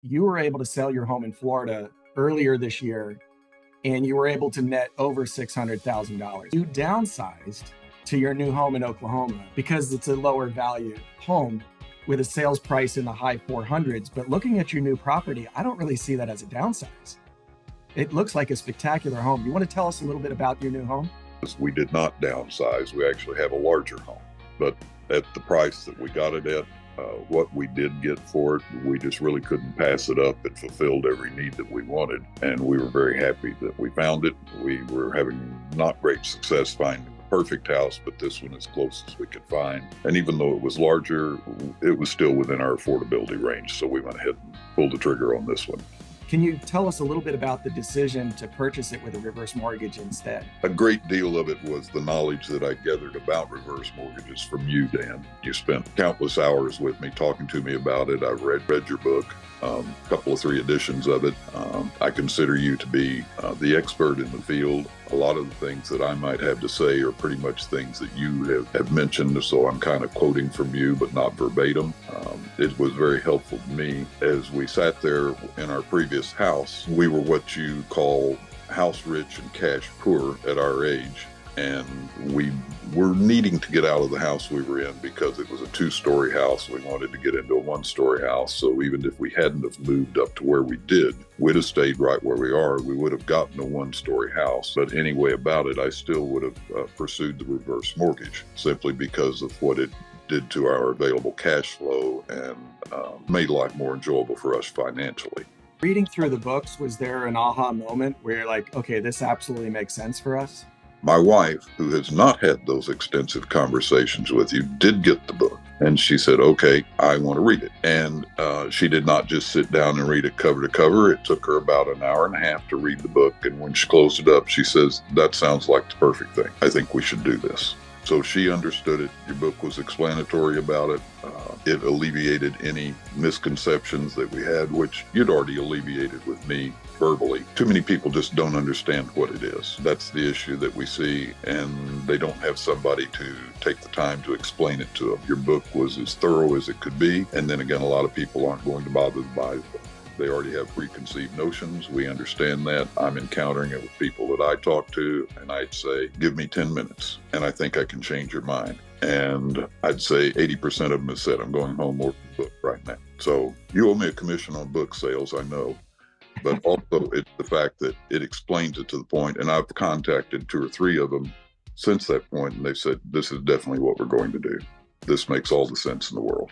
You were able to sell your home in Florida earlier this year, and you were able to net over $600,000. You downsized to your new home in Oklahoma because it's a lower value home with a sales price in the high 400s. But looking at your new property, I don't really see that as a downsize. It looks like a spectacular home. You want to tell us a little bit about your new home? We did not downsize. We actually have a larger home, but at the price that we got it at, what we did get for it, we just really couldn't pass it up. It fulfilled every need that we wanted, and we were very happy that we found it. We were having not great success finding the perfect house, but this one as close as we could find. And even though it was larger, it was still within our affordability range, so we went ahead and pulled the trigger on this one. Can you tell us a little bit about the decision to purchase it with a reverse mortgage instead? A great deal of it was the knowledge that I gathered about reverse mortgages from you, Dan. You spent countless hours with me talking to me about it. I read your book, a couple of 3 editions of it. I consider you to be the expert in the field. A lot of the things that I might have to say are pretty much things that you have mentioned, so I'm kind of quoting from you, but not verbatim. It was very helpful to me. As we sat there in our previous house, we were what you call house rich and cash poor at our age. And we were needing to get out of the house we were in because it was a 2-story house. We wanted to get into a 1-story house. So even if we hadn't have moved up to where we did, we'd have stayed right where we are. We would have gotten a 1-story house. But anyway about it, I still would have pursued the reverse mortgage simply because of what it did to our available cash flow and made life more enjoyable for us financially. Reading through the books, was there an aha moment where you're like, okay, this absolutely makes sense for us? My wife, who has not had those extensive conversations with you, did get the book. And she said, okay, I want to read it. And she did not just sit down and read it cover to cover. It took her about an hour and a half to read the book. And when she closed it up, she says, that sounds like the perfect thing. I think we should do this. So she understood it. Your book was explanatory about it. It alleviated any misconceptions that we had, which you'd already alleviated with me verbally. Too many people just don't understand what it is. That's the issue that we see, and they don't have somebody to take the time to explain it to them. Your book was as thorough as it could be, and then again, a lot of people aren't going to bother to buy the book. They already have preconceived notions. We understand that. I'm encountering it with people that I talk to, and I'd say, give me 10 minutes, and I think I can change your mind. And I'd say 80% of them have said, I'm going home working the book right now. So you owe me a commission on book sales, I know. But also it's the fact that it explains it to the point, and I've contacted 2 or 3 of them since that point, and they've said, this is definitely what we're going to do. This makes all the sense in the world.